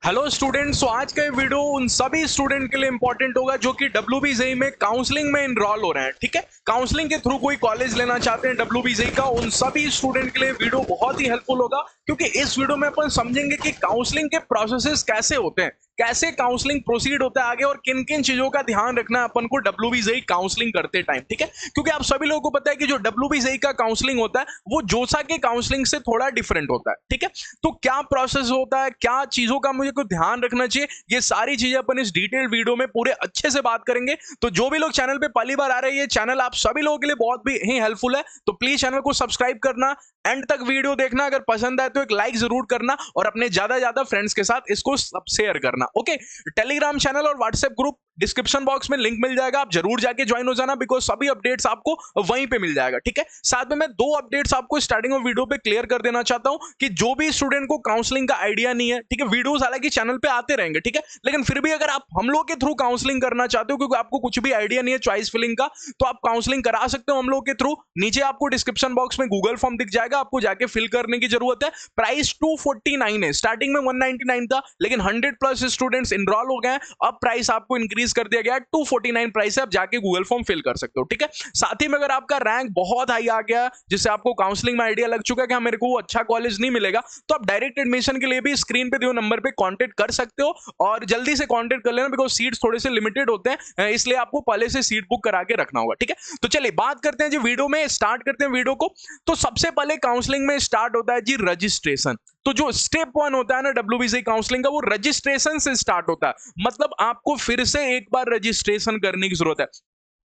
Hello students, तो आज का ये वीडियो उन सभी स्टूडेंट के लिए इंपॉर्टेंट होगा जो कि WBJEE में काउंसलिंग में इनरोल हो रहे हैं। ठीक है, काउंसलिंग के थ्रू कोई कॉलेज लेना चाहते हैं WBJEE का, उन सभी स्टूडेंट के लिए वीडियो बहुत ही हेल्पफुल होगा, क्योंकि इस वीडियो में अपन समझेंगे कि काउंसलिंग के प्रोसेसेस कैसे होते हैं, कैसे काउंसलिंग प्रोसीड होता है आगे, और किन किन चीजों का ध्यान रखना है अपन को WBJEE काउंसलिंग करते टाइम। ठीक है, क्योंकि आप सभी लोगों को पता है कि जो WBJEE का काउंसलिंग होता है वो जोसा के काउंसलिंग से थोड़ा डिफरेंट होता है। ठीक है, तो क्या प्रोसेस होता है, क्या चीजों का मुझे को ध्यान रखना चाहिए, ये सारी चीजें अपन इस डिटेल वीडियो में पूरे अच्छे से बात करेंगे। तो जो भी लोग चैनल पे पहली बार आ रहे हैं, ये चैनल आप सभी लोगों के लिए बहुत भी ही हेल्पफुल है, तो प्लीज चैनल को सब्सक्राइब करना, एंड तक वीडियो देखना, अगर पसंद आए तो एक लाइक जरूर करना और अपने ज्यादा फ्रेंड्स के साथ इसको सब शेयर करना। ओके, टेलीग्राम चैनल और व्हाट्सएप ग्रुप डिस्क्रिप्शन बॉक्स में लिंक मिल जाएगा, आप जरूर जाके ज्वाइन हो जाना, बिकॉज सभी अपडेट्स आपको वहीं पे मिल जाएगा। ठीक है, साथ में मैं दो अपडेट्स आपको स्टार्टिंग में वीडियो पे क्लियर कर देना चाहता हूं कि जो भी स्टूडेंट को काउंसलिंग का आइडिया नहीं है, ठीक है, वीडियोस हालांकि चैनल पे आते रहेंगे, ठीक है, लेकिन फिर भी अगर आप हम लोग के थ्रू काउंसलिंग करना चाहते हो, क्योंकि आपको कुछ भी आइडिया नहीं है चॉइस फिलिंग का, तो आप काउंसलिंग करा सकते हो हम लोग के थ्रू। नीचे आपको डिस्क्रिप्शन बॉक्स में गूगल फॉर्म दिख जाएगा, आपको जाके फिल करने की जरूरत है। प्राइस 249 है, स्टार्टिंग में 199 था, लेकिन 100+ स्टूडेंट्स इनरोल हो गए हैं, अब प्राइस आपको इंक्रीज कर दिया गया है, 249 प्राइस है, आप जाके गूगल फॉर्म फिल कर सकते हो। ठीक है, साथ ही में अगर आपका रैंक बहुत हाई आ गया, जिससे आपको काउंसलिंग में आइडिया लग चुका है कि हाँ मेरे को वो अच्छा कॉलेज नहीं मिलेगा, तो आप डायरेक्ट एडमिशन के लिए भी स्क्रीन पे दिए नंबर पे कांटेक्ट कर सकते हो, और जल्दी से कांटेक्ट कर लेना, बिकॉज सीट्स थोड़े से लिमिटेड होते हैं, इसलिए आपको पहले से सीट बुक करा के रखना होगा। ठीक है, तो चलिए बात करते हैं जी, वीडियो में स्टार्ट करते हैं वीडियो को। तो सबसे पहले काउंसलिंग में स्टार्ट होता है जी रजिस्ट्रेशन। तो जो स्टेप 1 होता है ना WBJEE काउंसलिंग का, वो रजिस्ट्रेशन से स्टार्ट होता है, मतलब आपको फिर से एक बार रजिस्ट्रेशन करने की जरूरत है।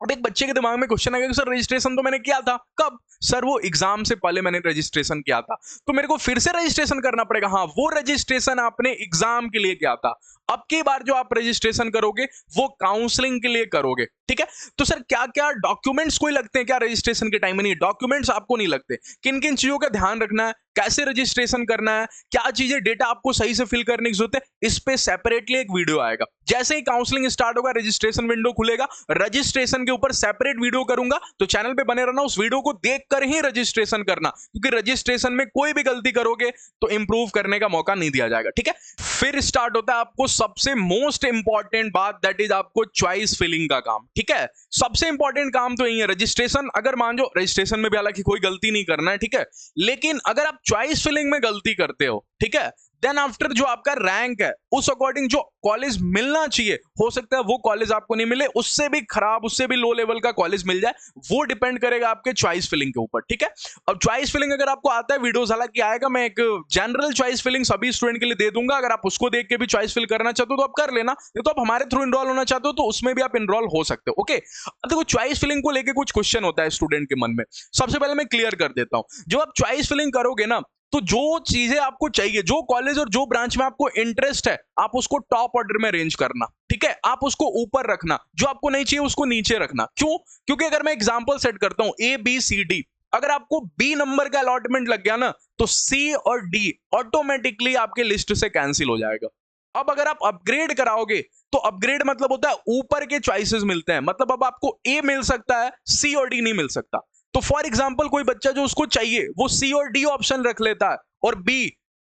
अब एक बच्चे के दिमाग में क्वेश्चन आएगा, सर रजिस्ट्रेशन तो मैंने किया था, कब? सर वो एग्जाम से पहले मैंने रजिस्ट्रेशन किया था, तो मेरे को फिर से रजिस्ट्रेशन करना पड़ेगा। हाँ, वो रजिस्ट्रेशन आपने एग्जाम के लिए किया था, अब की बार जो आप रजिस्ट्रेशन करोगे वो काउंसलिंग के लिए करोगे। ठीक है, तो सर क्या क्या डॉक्यूमेंट्स कोई लगते हैं क्या रजिस्ट्रेशन के टाइम में? नहीं, डॉक्यूमेंट्स आपको नहीं लगते। किन किन चीजों का ध्यान रखना है, कैसे रजिस्ट्रेशन करना है, क्या चीजें डेटा आपको सही से फिल करने की जरूरत है, इस पे सेपरेटली एक वीडियो आएगा। जैसे ही काउंसलिंग स्टार्ट होगा, रजिस्ट्रेशन विंडो खुलेगा, रजिस्ट्रेशन के ऊपर सेपरेट वीडियो करूंगा, तो चैनल पे बने रहना, उस वीडियो को देखकर ही रजिस्ट्रेशन करना, क्योंकि रजिस्ट्रेशन में कोई भी गलती करोगे तो इंप्रूव करने का मौका नहीं दिया जाएगा। ठीक है, फिर स्टार्ट होता है आपको सबसे मोस्ट इंपॉर्टेंट बात, दैट इज आपको चॉइस फिलिंग का काम। ठीक है, सबसे इंपॉर्टेंट काम तो यही है। रजिस्ट्रेशन अगर मान लो, रजिस्ट्रेशन में भी हालांकि कोई गलती नहीं करना है, ठीक है, लेकिन अगर आप चॉइस फिलिंग में गलती करते हो, ठीक है, देन आफ्टर जो आपका रैंक है उस अकॉर्डिंग जो कॉलेज मिलना चाहिए, हो सकता है वो कॉलेज आपको नहीं मिले, उससे भी खराब, उससे भी लो लेवल का कॉलेज मिल जाए, वो डिपेंड करेगा आपके चॉइस फिलिंग के ऊपर। ठीक है, अब चॉइस फिलिंग अगर आपको आता है, वीडियोस हालांकि आएगा, मैं एक जनरल चॉइस फिलिंग सभी स्टूडेंट के लिए दे दूंगा, अगर आप उसको देख के भी चॉइस फिल करना चाहते हो तो आप कर लेना, नहीं तो आप हमारे थ्रू इनरोल होना चाहते हो तो उसमें भी आप इनरोल हो सकते हो। ओके, अब देखो चॉइस फिलिंग को लेके कुछ क्वेश्चन होता है स्टूडेंट के मन में, सबसे पहले मैं क्लियर कर देता हूं। जब आप चॉइस फिलिंग करोगे ना, तो जो चीजें आपको चाहिए, जो कॉलेज और जो ब्रांच में आपको इंटरेस्ट है, आप उसको टॉप ऑर्डर में अरेंज करना। ठीक है, आप उसको ऊपर रखना, जो आपको नहीं चाहिए उसको नीचे रखना। क्यों? क्योंकि अगर मैं एग्जांपल सेट करता हूं ABCD, अगर आपको B नंबर का अलॉटमेंट लग गया ना, तो C और D ऑटोमेटिकली आपके लिस्ट से कैंसिल हो जाएगा। अब अगर आप अपग्रेड कराओगे, तो अपग्रेड मतलब होता है ऊपर के चॉइसेस मिलते हैं, मतलब अब आपको A मिल सकता है, C और D नहीं मिल सकता। तो फॉर एग्जाम्पल कोई बच्चा जो उसको चाहिए वो C और D ऑप्शन रख लेता है, और B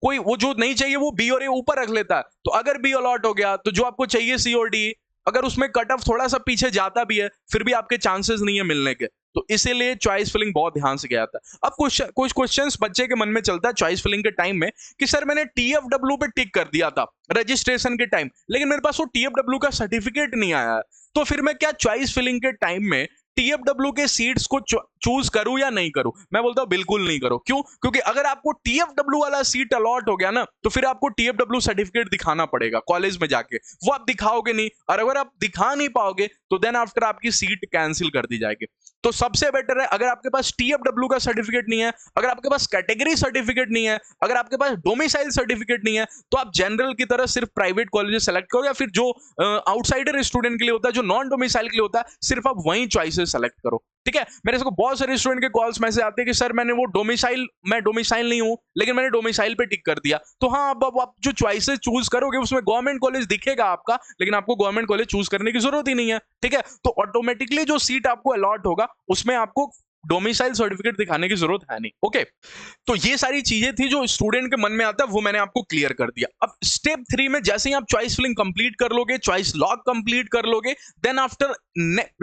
कोई वो जो नहीं चाहिए वो B और A ऊपर रख लेता है, तो अगर B अलॉट हो गया तो जो आपको चाहिए C और D, अगर उसमें कट ऑफ थोड़ा सा पीछे जाता भी है, फिर भी आपके चांसेस नहीं है मिलने के। तो इसीलिए चॉइस फिलिंग बहुत ध्यान से किया जाता है। अब कुछ क्वेश्चंस बच्चे के मन में चलता है चॉइस फिलिंग के टाइम में कि सर मैंने TFW पे टिक कर दिया था रजिस्ट्रेशन के टाइम, लेकिन मेरे पास वो TFW का सर्टिफिकेट नहीं आया है, तो फिर मैं क्या चॉइस फिलिंग के टाइम में TFW के सीट्स को चूज करूं या नहीं करूं? मैं बोलता हूं बिल्कुल नहीं करो। क्यों? क्योंकि अगर आपको TFW वाला सीट अलॉट हो गया ना, तो फिर आपको TFW सर्टिफिकेट दिखाना पड़ेगा कॉलेज में जाके, वो आप दिखाओगे नहीं, और अगर आप दिखा नहीं पाओगे तो देन आफ्टर आपकी सीट कैंसिल कर दी जाएगी। तो सबसे बेटर है, अगर आपके पास TFW का सर्टिफिकेट नहीं है, अगर आपके पास कैटेगरी सर्टिफिकेट नहीं है, अगर आपके पास डोमिसाइल सर्टिफिकेट नहीं है, तो आप जनरल की तरह सिर्फ प्राइवेट कॉलेजेस सेलेक्ट करो, या फिर जो आउटसाइडर स्टूडेंट के लिए होता है, जो नॉन डोमिसाइल के लिए होता है, सिर्फ आप वही चॉइसेस सेलेक्ट करो। ठीक है, मेरे को बहुत सारे स्टूडेंट के कॉल्स मैसेज आते हैं कि सर मैंने वो डोमिसाइल, मैं डोमिसाइल नहीं हूं, लेकिन मैंने डोमिसाइल पे टिक कर दिया। तो हाँ, अब आप जो चॉइसेस चूज करोगे उसमें गवर्नमेंट कॉलेज दिखेगा आपका, लेकिन आपको गवर्नमेंट कॉलेज चूज करने की जरूरत ही नहीं है। ठीक है, तो ऑटोमेटिकली जो सीट आपको अलॉट होगा उसमें आपको डोमिसाइल सर्टिफिकेट दिखाने की जरूरत है नहीं। ओके, तो ये सारी चीजें थी जो स्टूडेंट के मन में आता है, वो मैंने आपको क्लियर कर दिया। अब स्टेप 3 में जैसे ही आप चॉइस फिलिंग कंप्लीट कर लोगे, चॉइस लॉक कंप्लीट कर लोगे, देन आफ्टर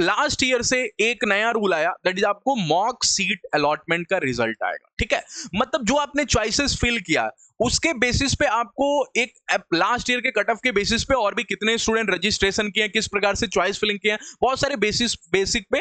लास्ट ईयर से एक नया रूल आया, दैट इज आपको मॉक सीट अलॉटमेंट का रिजल्ट आएगा। ठीक है, मतलब जो आपने चॉइसेस फिल किया उसके बेसिस पे आपको एक लास्ट ईयर के कट ऑफ के बेसिस पे और भी कितने स्टूडेंट रजिस्ट्रेशन किए, किस प्रकार से चॉइस फिलिंग किए, बहुत सारे बेसिक पे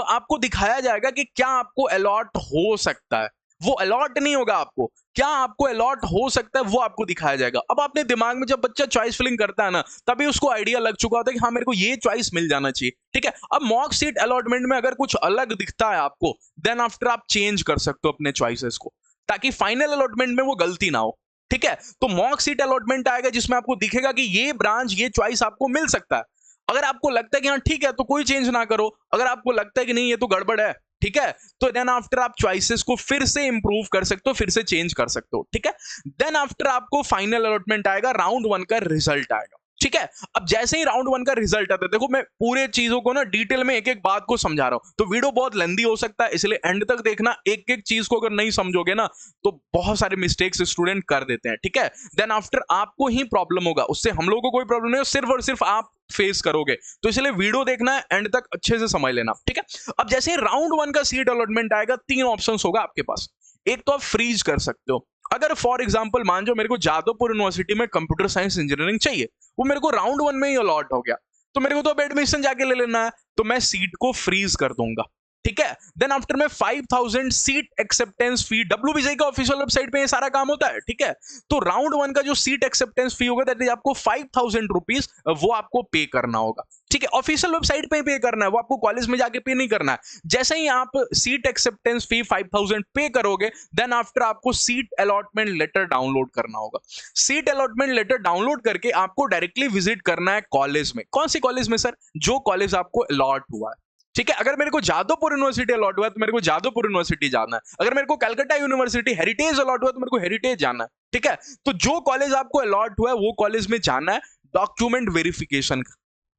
आपको दिखाया जाएगा कि क्या आपको अलॉट हो सकता है। वो अलॉट नहीं होगा आपको, क्या आपको अलॉट हो सकता है वो आपको दिखाया जाएगा। अब आपने दिमाग में जब बच्चा चॉइस फिलिंग करता है ना, तभी उसको आइडिया लग चुका होता है कि हाँ मेरे को ये चॉइस मिल जाना चाहिए। ठीक है, अब मॉक सीट अलॉटमेंट में अगर कुछ अलग दिखता है आपको, देन आफ्टर आप चेंज कर सकते हो अपने चॉइसेस को, ताकि फाइनल अलॉटमेंट में वो गलती ना हो। ठीक है, तो मॉक सीट अलॉटमेंट आएगा जिसमें आपको दिखेगा कि ये ब्रांच, ये चॉइस आपको मिल सकता है। अगर आपको लगता है कि हाँ ठीक है तो कोई चेंज ना करो, अगर आपको लगता है कि नहीं ये तो गड़बड़ है, ठीक है, तो देन आफ्टर आप चॉइसेस को फिर से इंप्रूव कर सकते हो, फिर से चेंज कर सकते हो। ठीक है, देन आफ्टर आपको फाइनल अलॉटमेंट आएगा, राउंड 1 का रिजल्ट आएगा। ठीक है, अब जैसे ही राउंड 1 का रिजल्ट आता है, देखो मैं पूरे चीजों को ना डिटेल में एक एक बात को समझा रहा हूं, तो वीडियो बहुत लेंदी हो सकता है, इसलिए एंड तक देखना। एक एक चीज को अगर नहीं समझोगे ना तो बहुत सारे मिस्टेक्स स्टूडेंट कर देते हैं। ठीक है, देन आफ्टर आपको ही प्रॉब्लम होगा, उससे हम लोगों को कोई प्रॉब्लम नहीं हो, सिर्फ और सिर्फ आप फेस करोगे। तो इसलिए वीडियो देखना है, एंड तक अच्छे से समझ लेना। ठीक है, अब जैसे ही राउंड 1 का सीट अलॉटमेंट आएगा, 3 ऑप्शंस होगा आपके पास। एक तो आप फ्रीज कर सकते हो, अगर फॉर एग्जांपल मान जो मेरे को जादवपुर यूनिवर्सिटी में कंप्यूटर साइंस इंजीनियरिंग चाहिए, वो मेरे को राउंड 1 में ही अलॉट हो गया, तो मेरे को तो अब एडमिशन जाके ले लेना है, तो मैं सीट को फ्रीज कर दूंगा। ठीक है, देन आफ्टर में 5000 सीट एक्सेप्टेंस फी, WBJ का ऑफिशियल वेबसाइट पे ये सारा काम होता है। ठीक है, तो राउंड 1 का जो सीट एक्सेप्टेंस फी होगा, दैट इज आपको 5000 रुपीज, वो आपको पे करना होगा। ठीक है, ऑफिशियल वेबसाइट पे पे करना है, वो आपको कॉलेज में जाके पे नहीं करना है। जैसे ही आप सीट एक्सेप्टेंस फी 5000 पे करोगे, देन आफ्टर आपको सीट अलॉटमेंट लेटर डाउनलोड करना होगा। सीट अलॉटमेंट लेटर डाउनलोड करके आपको डायरेक्टली विजिट करना है कॉलेज में। कौन सी कॉलेज में सर? जो कॉलेज आपको अलॉट हुआ है। ठीक है, अगर मेरे को जादवपुर यूनिवर्सिटी अलॉट हुआ है तो मेरे को जादवपुर यूनिवर्सिटी जाना है, अगर मेरे को कलकत्ता यूनिवर्सिटी हेरिटेज अलॉट हुआ है तो मेरे को हेरिटेज जाना है। ठीक है, तो जो कॉलेज आपको अलॉट हुआ है वो कॉलेज में जाना है, डॉक्यूमेंट वेरिफिकेशन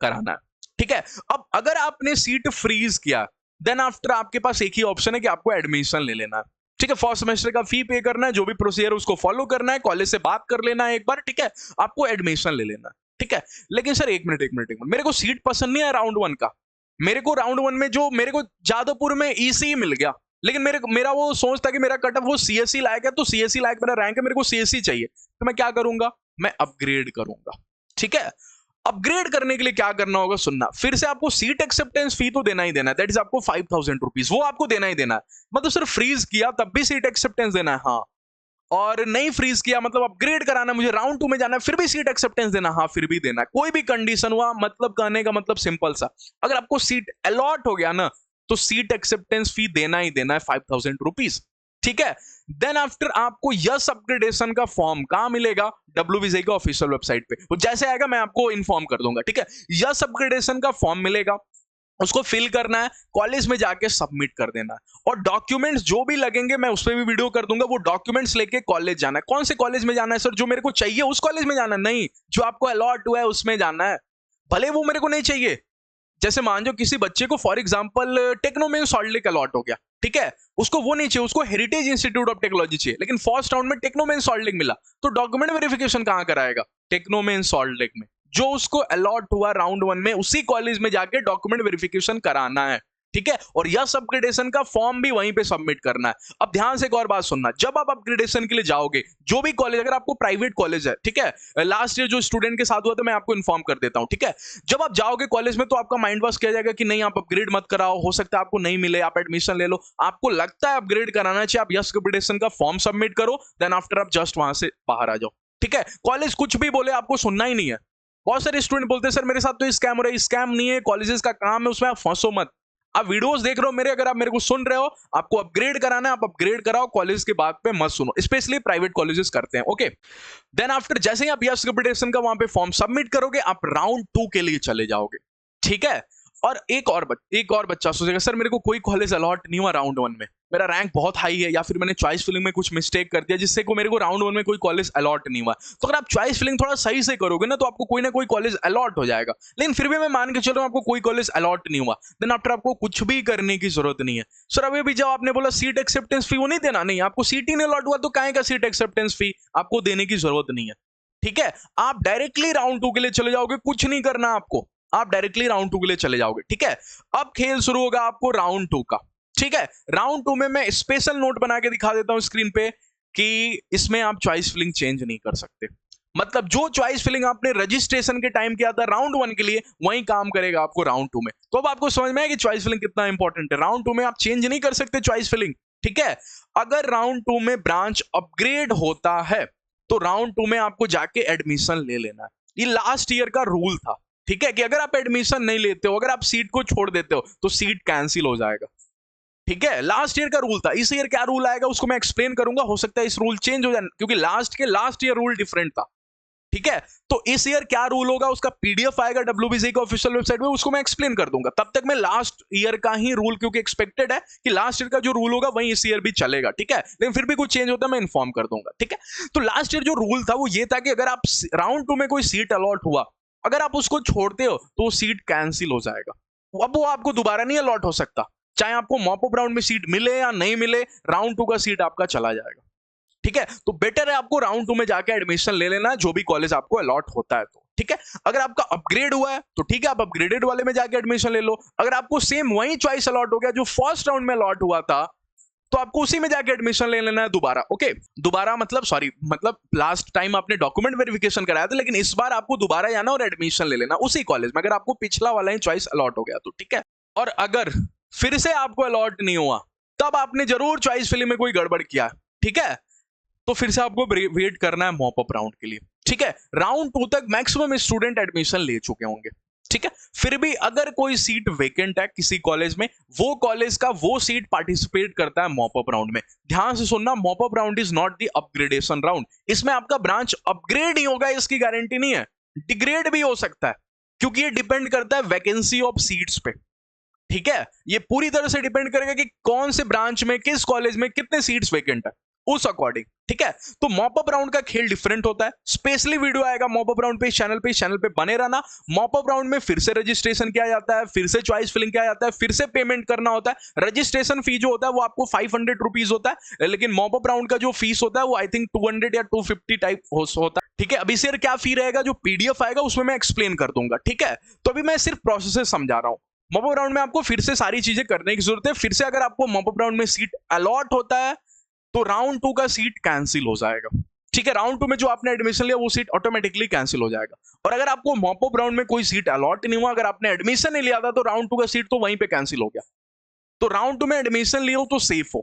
कराना है। ठीक है, अब अगर आपने सीट फ्रीज किया, देन आफ्टर आपके पास एक ही ऑप्शन है कि आपको एडमिशन ले लेना है। ठीक है, फर्स्ट सेमेस्टर का फी पे करना है, जो भी प्रोसीजर उसको फॉलो करना है, कॉलेज से बात कर लेना है एक बार। ठीक है, आपको एडमिशन ले लेना है। ठीक है, लेकिन सर एक मिनट, मेरे को सीट पसंद नहीं है राउंड 1 का, मेरे को राउंड 1 में जो मेरे को जादवपुर में ईसी मिल गया, लेकिन मेरा वो सोच था कि मेरा कट ऑफ वो सीएससी लायक है, तो सीएससी लायक मेरा रैंक है, मेरे को सीएससी चाहिए, तो मैं क्या करूंगा? मैं अपग्रेड करूंगा। ठीक है, अपग्रेड करने के लिए क्या करना होगा सुनना, फिर से आपको सीट एक्सेप्टेंस फी तो देना ही देना है, दैट इज आपको 5000 रुपीज, वो आपको देना ही देना है। मतलब सिर्फ फ्रीज किया तब भी सीट एक्सेप्टेंस देना है, हाँ, और नहीं फ्रीज किया मतलब अपग्रेड कराना, मुझे राउंड 2 में जाना है, फिर भी सीट एक्सेप्टेंस देना, हाँ फिर भी देना। कोई भी कंडीशन हुआ, मतलब कहने का मतलब सिंपल सा, अगर आपको सीट अलॉट हो गया ना तो सीट एक्सेप्टेंस फी देना ही देना है 5000 रुपीज। ठीक है, देन आफ्टर आपको यस अपग्रेडेशन का फॉर्म कहां मिलेगा? WBJ का ऑफिशियल वेबसाइट पे, वो जैसे आएगा मैं आपको इन्फॉर्म कर दूंगा। ठीक है, यस अपग्रेडेशन का फॉर्म मिलेगा, उसको फिल करना है, कॉलेज में जाके सबमिट कर देना है, और डॉक्यूमेंट्स जो भी लगेंगे मैं उस पर भी वीडियो कर दूंगा, वो डॉक्यूमेंट्स लेके कॉलेज जाना है। कौन से कॉलेज में जाना है सर? जो मेरे को चाहिए उस कॉलेज में जाना है? नहीं, जो आपको अलॉट हुआ है उसमें जाना है, भले वो मेरे को नहीं चाहिए। जैसे मान जो किसी बच्चे को for example Techno Main Salt Lake allot हो गया, ठीक है, उसको वो नहीं चाहिए, उसको हेरिटेज इंस्टीट्यूट ऑफ टेक्नोलॉजी चाहिए, लेकिन फर्स्ट राउंड में टेक्नोमेन सॉल्ट लेक मिला, तो डॉक्यूमेंट वेरिफिकेशन कहां कराएगा? टेक्नोमेन सॉल्ट लेक में। जो उसको अलॉट हुआ राउंड 1 में, उसी कॉलेज में जाके डॉक्यूमेंट वेरिफिकेशन कराना है। ठीक है, और यस अपग्रेडेशन का फॉर्म भी वहीं पे सबमिट करना है। अब ध्यान से एक और बात सुनना, जब आप अपग्रेडेशन के लिए जाओगे, जो भी कॉलेज, अगर आपको प्राइवेट कॉलेज है, ठीक है, लास्ट ईयर जो स्टूडेंट के साथ हुआ था मैं आपको इन्फॉर्म कर देता हूं। ठीक है, जब आप जाओगे कॉलेज में तो आपका माइंड वॉश किया जाएगा कि नहीं आप अपग्रेड मत कराओ, हो सकता है आपको नहीं मिले, आप एडमिशन ले लो। आपको लगता है अपग्रेड कराना चाहिए, आप यस अपग्रेडेशन का फॉर्म सबमिट करो, देन आफ्टर आप जस्ट वहां से बाहर आ जाओ। ठीक है, कॉलेज कुछ भी बोले आपको सुनना ही नहीं है। बहुत सारे स्टूडेंट बोलते हैं सर मेरे साथ तो स्कैम हो रहा है, स्कैम नहीं है, कॉलेजेस का काम है, उसमें आप फंसो मत। आप वीडियोस देख रहे हो मेरे, अगर आप मेरे को सुन रहे हो, आपको अपग्रेड कराना है, आप अपग्रेड कराओ, कॉलेज के बात पे मत सुनो, स्पेशली प्राइवेट कॉलेजेस करते हैं। ओके, देन आफ्टर जैसे ही आप यस अपग्रेडेशन का वहां पे फॉर्म सबमिट करोगे, आप राउंड 2 के लिए चले जाओगे। ठीक है, और एक और बच्चा सोचेगा सर मेरे को कोई कॉलेज अलॉट नहीं हुआ राउंड 1 में, मेरा रैंक बहुत हाई है, या फिर मैंने चॉइस फिलिंग में कुछ मिस्टेक कर दिया जिससे को मेरे को राउंड 1 में कोई कॉलेज अलॉट नहीं हुआ। तो अगर आप चॉइस फिलिंग थोड़ा सही से करोगे ना तो आपको कोई ना कोई कॉलेज अलॉट हो जाएगा। लेकिन फिर भी मैं मान के चल रहा हूं आपको कोई कॉलेज अलॉट नहीं हुआ, देन आफ्टर आपको कुछ भी करने की जरूरत नहीं है। सर अभी भी जब आपने बोला सीट एक्सेप्टेंस फी वो नहीं देना, नहीं आपको सीट ही नहीं अलॉट हुआ तो काहे का सीट एक्सेप्टेंस फी आपको देने की जरूरत नहीं है। ठीक है, आप डायरेक्टली राउंड 2 के लिए चले जाओगे, कुछ नहीं करना आपको, आप डायरेक्टली राउंड 2 के लिए चले जाओगे। ठीक है, अब खेल शुरू होगा आपको राउंड 2 का। ठीक है, राउंड 2 में मैं स्पेशल नोट बना के दिखा देता हूं स्क्रीन पे कि इसमें आप चॉइस फिलिंग चेंज नहीं कर सकते। मतलब जो चॉइस फिलिंग आपने रजिस्ट्रेशन के टाइम किया था राउंड 1 के लिए वही काम करेगा आपको राउंड 2 में। तो अब आपको समझ में आया कि चॉइस फिलिंग कितना इंपॉर्टेंट है। राउंड 2 में आप चेंज नहीं कर सकते चॉइस फिलिंग। ठीक है, अगर राउंड 2 में ब्रांच अपग्रेड होता है तो राउंड 2 में आपको जाके एडमिशन ले लेना है। ये लास्ट ईयर का रूल था। ठीक है, कि अगर आप एडमिशन नहीं लेते हो, अगर आप सीट को छोड़ देते हो तो सीट कैंसिल हो जाएगा। ठीक है, लास्ट ईयर का रूल था। इस ईयर क्या रूल आएगा उसको मैं एक्सप्लेन करूंगा, हो सकता है इस रूल चेंज हो जाए क्योंकि लास्ट ईयर रूल डिफरेंट था। ठीक है, तो इस ईयर क्या रूल होगा उसका पीडीएफ आएगा WBCE का ऑफिशियल वेबसाइट पे, उसको मैं एक्सप्लेन कर दूंगा। तब तक मैं लास्ट ईयर का ही रूल, क्योंकि एक्सपेक्टेड है कि लास्ट ईयर का जो रूल होगा वही इस ईयर भी चलेगा। ठीक है, लेकिन फिर भी कुछ चेंज होता है मैं इन्फॉर्म कर दूंगा। ठीक है, तो लास्ट ईयर जो रूल था वो ये था कि अगर आप राउंड 2 में कोई सीट अलॉट हुआ, अगर आप उसको छोड़ते हो तो वो सीट कैंसिल हो जाएगा। अब वो आपको दोबारा नहीं अलॉट हो सकता, चाहे आपको मॉप अप राउंड में सीट मिले या नहीं मिले, राउंड 2 का सीट आपका चला जाएगा। ठीक है, तो बेटर है आपको राउंड 2 में जाके एडमिशन ले लेना जो भी कॉलेज आपको अलॉट होता है। तो ठीक है, अगर आपका अपग्रेड हुआ है तो ठीक है, आप अपग्रेडेड वाले में जाके एडमिशन ले लो। अगर आपको सेम वही चॉइस अलॉट हो गया जो फर्स्ट राउंड में अलॉट हुआ था तो आपको उसी में जाके एडमिशन ले लेना है दोबारा। ओके, दोबारा मतलब लास्ट टाइम आपने डॉक्यूमेंट वेरिफिकेशन कराया था, लेकिन इस बार आपको दोबारा जाना और एडमिशन ले लेना उसी कॉलेज में, अगर आपको पिछला वाला ही चॉइस अलॉट हो गया तो। ठीक है, और अगर फिर से आपको अलॉट नहीं हुआ तब आपने जरूर चॉइस फिलिंग में कोई गड़बड़ किया। ठीक है, तो फिर से आपको वेट करना है मॉप अप राउंड के लिए। ठीक है, राउंड 2 तक मैक्सिमम स्टूडेंट एडमिशन ले चुके होंगे। ठीक है, फिर भी अगर कोई सीट वेकेंट है किसी कॉलेज में, वो कॉलेज का वो सीट पार्टिसिपेट करता है मॉप अप राउंड में। ध्यान से सुनना, mop up round is not the upgradation round. इसमें आपका ब्रांच अपग्रेड ही होगा इसकी गारंटी नहीं है, डिग्रेड भी हो सकता है, क्योंकि ये डिपेंड करता है वैकेंसी ऑफ सीट्स पे। ठीक है, ये पूरी तरह से डिपेंड करेगा कि कौन से ब्रांच में किस कॉलेज में कितने सीट्स वेकेंट है उस अकॉर्डिंग। ठीक है, तो मॉप अप राउंड का खेल डिफरेंट होता है। स्पेशली वीडियो आएगा मॉप अप राउंड पे इस चैनल पे बने रहना। मॉप अप राउंड में फिर से रजिस्ट्रेशन किया जाता है, फिर से चॉइस फिलिंग किया जाता है, फिर से पेमेंट करना होता है। रजिस्ट्रेशन फी जो होता है वो आपको 500 रुपीज होता है, लेकिन मॉप अप राउंड का जो फीस होता है वो आई थिंक 200 या 250 टाइप होता है। ठीक है, अभी से क्या फी रहेगा जो पीडीएफ आएगा उसमें मैं एक्सप्लेन कर दूंगा। ठीक है, तो अभी मैं सिर्फ प्रोसेस समझा रहा हूं। मॉप अप राउंड में आपको फिर से सारी चीजें करने की जरूरत है। फिर से अगर आपको मॉप अप राउंड में सीट अलॉट होता है तो राउंड 2 का सीट कैंसिल हो जाएगा। ठीक है, राउंड 2 में जो आपने एडमिशन लिया वो सीट ऑटोमेटिकली कैंसिल हो जाएगा। और अगर आपको मॉप अप राउंड में कोई सीट अलॉट नहीं हुआ, अगर आपने एडमिशन नहीं लिया था तो राउंड 2 का सीट तो वहीं पे कैंसिल हो गया। तो राउंड 2 में एडमिशन लियो तो सेफ हो,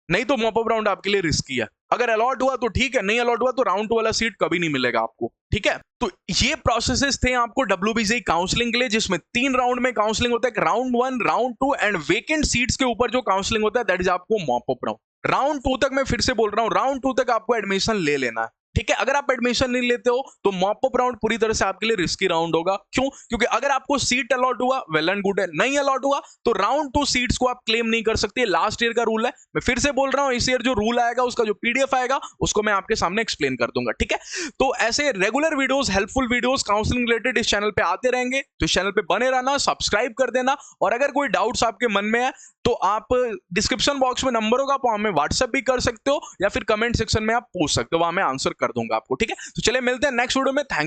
नहीं तो मॉप अप राउंड आपके लिए रिस्की है। अगर अलॉट हुआ तो ठीक है, नहीं अलॉट हुआ तो राउंड 2 वाला सीट कभी नहीं मिलेगा आपको। ठीक है, तो ये प्रोसेसेस थे आपको WBCE काउंसलिंग के लिए, जिसमें 3 राउंड में काउंसलिंग होता है, round 1, round 2 and vacant seats के ऊपर जो काउंसलिंग होता है दैट इज आपको मॉप अप राउंड। राउंड 2 तक मैं फिर से बोल रहा हूं, राउंड 2 तक आपको एडमिशन ले लेना है। ठीक है, अगर आप एडमिशन नहीं लेते हो तो मॉप अप राउंड पूरी तरह से आपके लिए रिस्की राउंड होगा। क्यों? क्योंकि अगर आपको सीट अलॉट हुआ वेल एंड गुड है, नहीं अलॉट हुआ तो राउंड 2 सीट्स को आप क्लेम नहीं कर सकते। लास्ट ईयर का रूल है, मैं फिर से बोल रहा हूं, इस ईयर जो रूल आएगा उसका जो पीडीएफ आएगा उसको मैं आपके सामने एक्सप्लेन कर दूंगा। ठीक है, तो ऐसे regular videos, helpful videos counselling related इस चैनल पे आते रहेंगे, तो इस चैनल पे बने रहना, सब्सक्राइब कर देना। और अगर कोई डाउट्स आपके मन में है तो आप डिस्क्रिप्शन बॉक्स में नंबर होगा, आप हमें व्हाट्सएप भी कर सकते हो या फिर कमेंट सेक्शन में आप पूछ सकते हो, वहां मैं आंसर कर दूंगा आपको। ठीक है, तो चलिए मिलते हैं नेक्स्ट वीडियो में। थैंक